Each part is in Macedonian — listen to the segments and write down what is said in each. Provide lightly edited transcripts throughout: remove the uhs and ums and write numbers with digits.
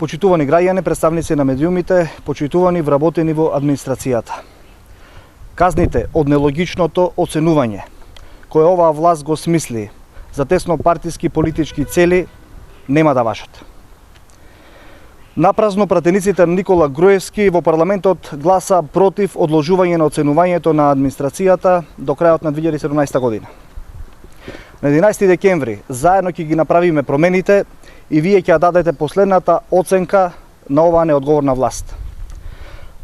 Почитувани граѓани, представници на медиумите, почитувани вработени во администрацијата. Казните од нелогичното оценување, кое оваа власт го смисли за тесно партиски политички цели, нема да важат. Напразно пратениците на Никола Груевски во парламентот гласа против одложување на оценувањето на администрацијата до крајот на 2017 година. На 11 декември заедно ќе ги направиме промените и вие ќе дадете последната оценка на оваа неодговорна власт.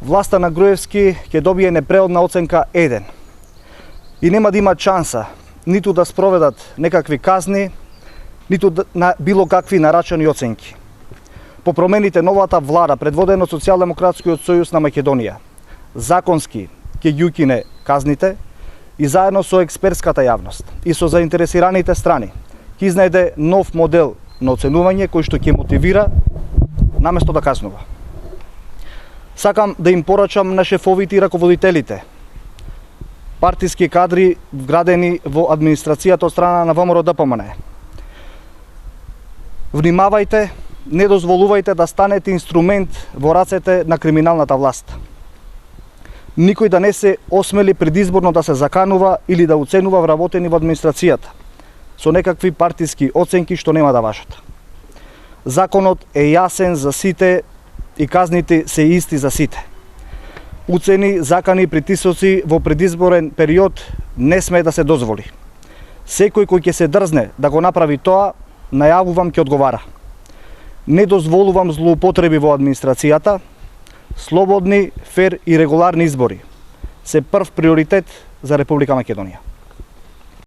Власта на Груевски ќе добие непреодна оценка 1 и нема да има шанса ниту да спроведат некакви казни, ниту на било какви нарачани оценки. По промените новата влада, предводена од Социјалдемократскиот сојуз на Македонија, законски ќе ги укине казните и заедно со експертската јавност и со заинтересираните страни ќе изнајде нов модел на оценување кој што ќе мотивира наместо да казнува. Сакам да им порачам на шефовите и раководителите, партиски кадри вградени во администрацијата од страна на ВМРО-ДПМН. Внимавајте, не дозволувајте да станете инструмент во рацете на криминалната власт. Никој да не се осмели предизборно да се заканува или да оценува вработени во администрацијата со некакви партиски оценки што нема да важат. Законот е јасен за сите и казните се исти за сите. Уцени, закани и притисоци во предизборен период не сме да се дозволи. Секој кој ќе се дрзне да го направи тоа, најавувам ќе одговара. Не дозволувам злоупотреби во администрацијата. Слободни, фер и регуларни избори се прв приоритет за Република Македонија.